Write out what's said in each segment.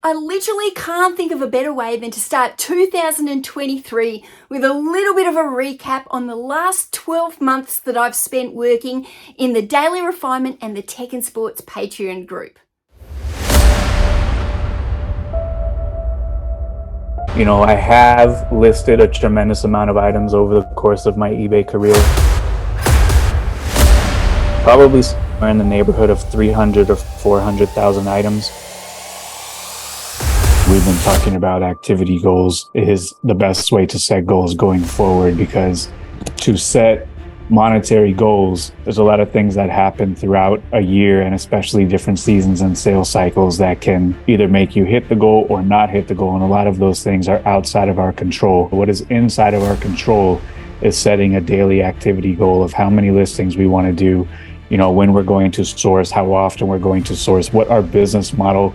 I literally can't think of a better way than to start 2023 with a little bit of a recap on the last 12 months that I've spent working in the Daily Refinement and the Tech and Sports Patreon group. You know, I have listed a tremendous amount of items over the course of my eBay career. Probably somewhere in the neighborhood of 300 or 400,000 items. We've been talking about activity goals is the best way to set goals going forward, because to set monetary goals, there's a lot of things that happen throughout a year, and especially different seasons and sales cycles that can either make you hit the goal or not hit the goal. And a lot of those things are outside of our control. What is inside of our control is setting a daily activity goal of how many listings we want to do, you know, when we're going to source, how often we're going to source, what our business model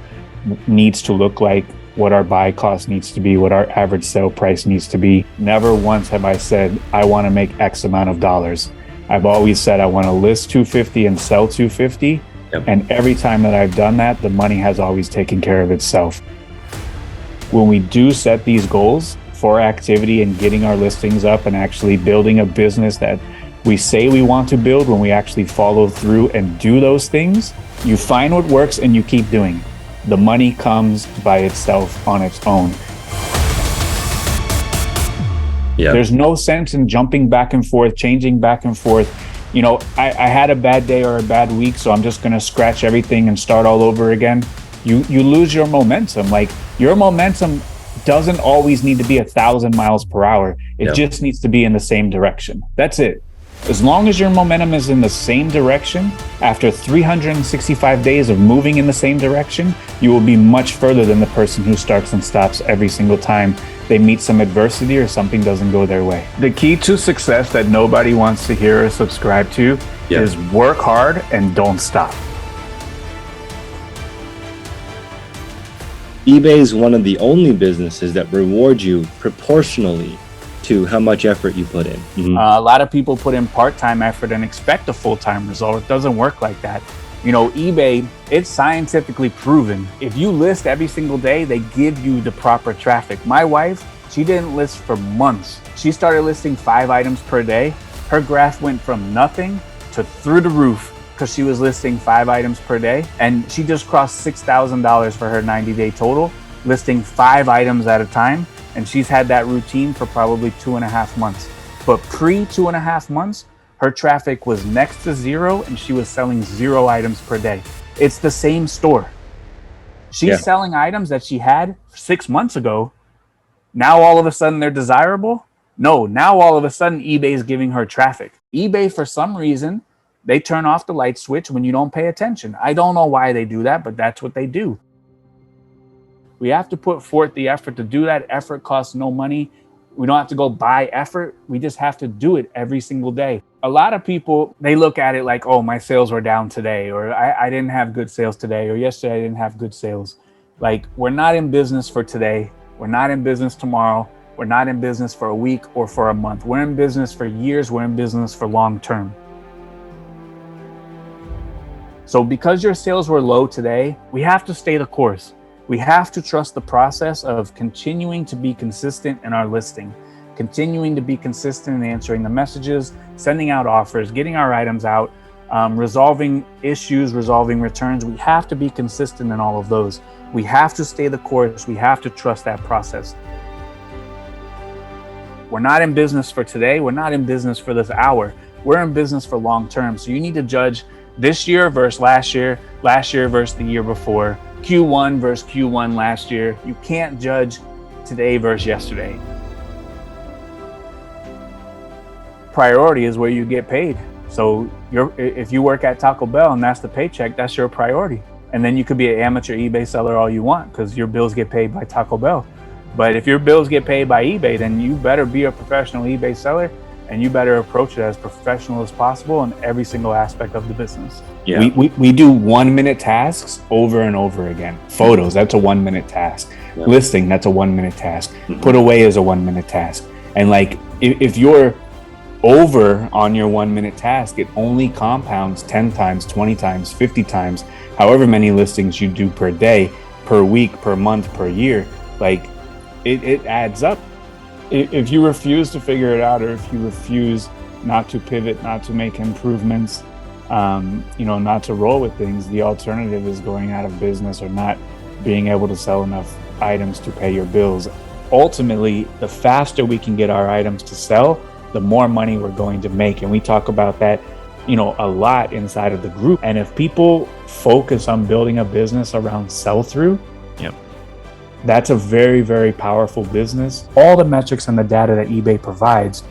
needs to look like, what our buy cost needs to be, what our average sale price needs to be. Never once have I said, I want to make X amount of dollars. I've always said I want to list 250 and sell 250. Yep. And every time that I've done that, the money has always taken care of itself. When we do set these goals for activity and getting our listings up and actually building a business that we say we want to build, when we actually follow through and do those things, you find what works and you keep doing it. The money comes by itself on its own. Yeah. There's no sense in jumping back and forth, changing back and forth. You know, I had a bad day or a bad week, so I'm just going to scratch everything and start all over again. You lose your momentum. Like, your momentum doesn't always need to be 1,000 miles per hour. It just needs to be in the same direction. That's it. As long as your momentum is in the same direction, after 365 days of moving in the same direction, you will be much further than the person who starts and stops every single time they meet some adversity or something doesn't go their way. The key to success that nobody wants to hear or subscribe to is work hard and don't stop. eBay is one of the only businesses that reward you proportionally to how much effort you put in. Mm-hmm. A lot of people put in part-time effort and expect a full-time result. It doesn't work like that. You know, eBay, it's scientifically proven. If you list every single day, they give you the proper traffic. My wife, she didn't list for months. She started listing 5 items per day. Her graph went from nothing to through the roof because she was listing 5 items per day. And she just crossed $6,000 for her 90-day total, listing 5 items at a time. And she's had that routine for probably 2.5 months. But pre 2.5 months, her traffic was next to zero and she was selling 0 items per day. It's the same store. She's selling items that she had 6 months ago. Now all of a sudden they're desirable? No, now all of a sudden eBay is giving her traffic. eBay, for some reason, they turn off the light switch when you don't pay attention. I don't know why they do that, but that's what they do. We have to put forth the effort to do that. Effort costs no money. We don't have to go buy effort. We just have to do it every single day. A lot of people, they look at it like, oh, my sales were down today, or I didn't have good sales today, or yesterday I didn't have good sales. Like, we're not in business for today. We're not in business tomorrow. We're not in business for a week or for a month. We're in business for years. We're in business for long term. So because your sales were low today, we have to stay the course. We have to trust the process of continuing to be consistent in our listing, continuing to be consistent in answering the messages, sending out offers, getting our items out, resolving issues, resolving returns. We have to be consistent in all of those. We have to stay the course. We have to trust that process. We're not in business for today. We're not in business for this hour. We're in business for long term. So you need to judge this year versus last year versus the year before, Q1 versus Q1 last year. You can't judge today versus yesterday. Priority is where you get paid. So if you work at Taco Bell and that's the paycheck, that's your priority. And then you could be an amateur eBay seller all you want because your bills get paid by Taco Bell. But if your bills get paid by eBay, then you better be a professional eBay seller and you better approach it as professional as possible in every single aspect of the business. Yeah. We do 1-minute tasks over and over again. Photos, that's a 1-minute task. Yeah. Listing, that's a 1-minute task. Mm-hmm. Put away is a 1-minute task. And like, if you're over on your 1-minute task, it only compounds 10 times, 20 times, 50 times, however many listings you do per day. per week, per month, per year, like it adds up. If you refuse to figure it out, or if you refuse not to pivot, not to make improvements, not to roll with things, the alternative is going out of business or not being able to sell enough items to pay your bills. Ultimately, the faster we can get our items to sell, the more money we're going to make. And we talk about that, a lot inside of the group. And if people focus on building a business around sell-through, that's a very, very powerful business. All the metrics and the data that eBay provides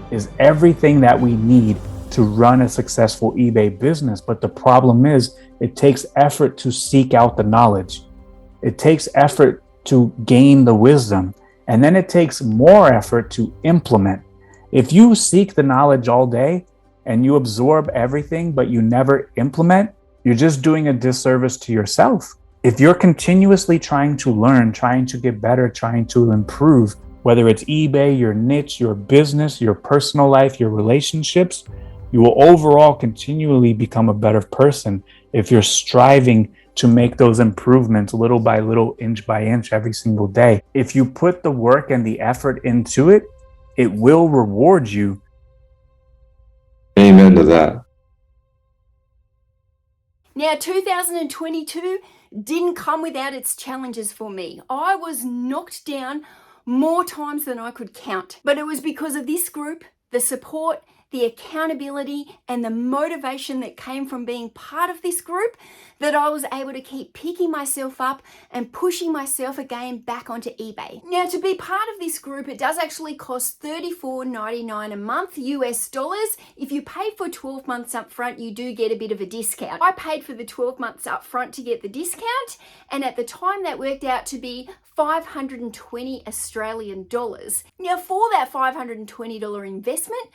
is everything that we need to run a successful eBay business. But the problem is, it takes effort to seek out the knowledge. It takes effort to gain the wisdom. And then it takes more effort to implement. If you seek the knowledge all day and you absorb everything, but you never implement, you're just doing a disservice to yourself. If you're continuously trying to learn, trying to get better, trying to improve, whether it's eBay, your niche, your business, your personal life, your relationships, you will overall continually become a better person if you're striving to make those improvements little by little, inch by inch, every single day. If you put the work and the effort into it, it will reward you. Amen to that. Now, 2022 didn't come without its challenges for me. I was knocked down more times than I could count. But it was because of this group, the support, the accountability, and the motivation that came from being part of this group, that I was able to keep picking myself up and pushing myself again back onto eBay. Now, to be part of this group, it does actually cost $34.99 a month US dollars. If you pay for 12 months up front, you do get a bit of a discount. I paid for the 12 months up front to get the discount, and at the time that worked out to be 520 Australian dollars. Now, for that $520 investment,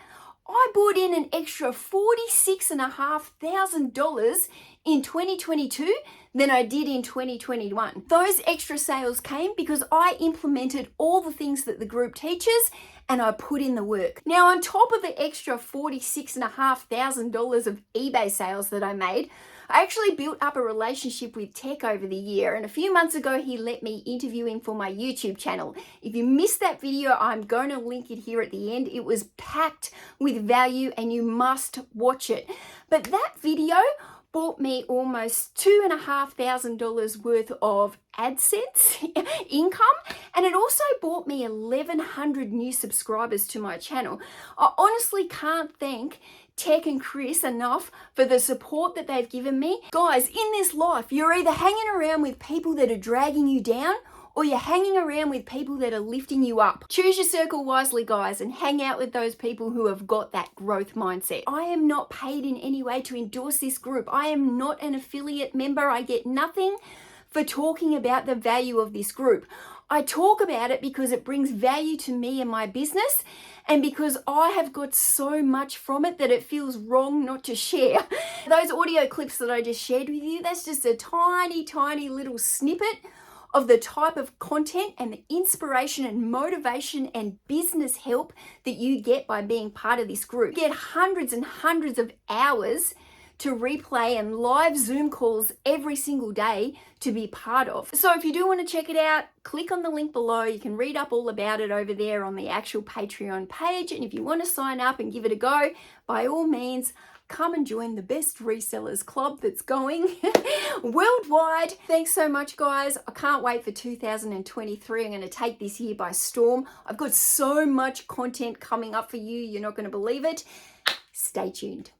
I brought in an extra $46,500 in 2022 than I did in 2021. Those extra sales came because I implemented all the things that the group teaches, and I put in the work. Now, on top of the extra $46,500 of eBay sales that I made, I actually built up a relationship with Tech over the year, and a few months ago he let me interview him for my YouTube channel. If you missed that video, I'm going to link it here at the end. It was packed with value and you must watch it. But that video bought me almost $2,500 worth of AdSense income, and it also bought me 1,100 new subscribers to my channel. I honestly can't thank Tech and Chris enough for the support that they've given me. Guys, in this life, you're either hanging around with people that are dragging you down, or you're hanging around with people that are lifting you up. Choose your circle wisely, guys, and hang out with those people who have got that growth mindset. I am not paid in any way to endorse this group. I am not an affiliate member. I get nothing for talking about the value of this group. I talk about it because it brings value to me and my business, and because I have got so much from it that it feels wrong not to share. Those audio clips that I just shared with you, that's just a tiny, tiny little snippet of the type of content and the inspiration and motivation and business help that you get by being part of this group. You get hundreds and hundreds of hours to replay and live Zoom calls every single day to be part of. So if you do want to check it out, click on the link below. You can read up all about it over there on the actual Patreon page. And if you want to sign up and give it a go, by all means, come and join the best resellers club that's going worldwide. Thanks so much, guys. I can't wait for 2023. I'm going to take this year by storm. I've got so much content coming up for you. You're not going to believe it. Stay tuned.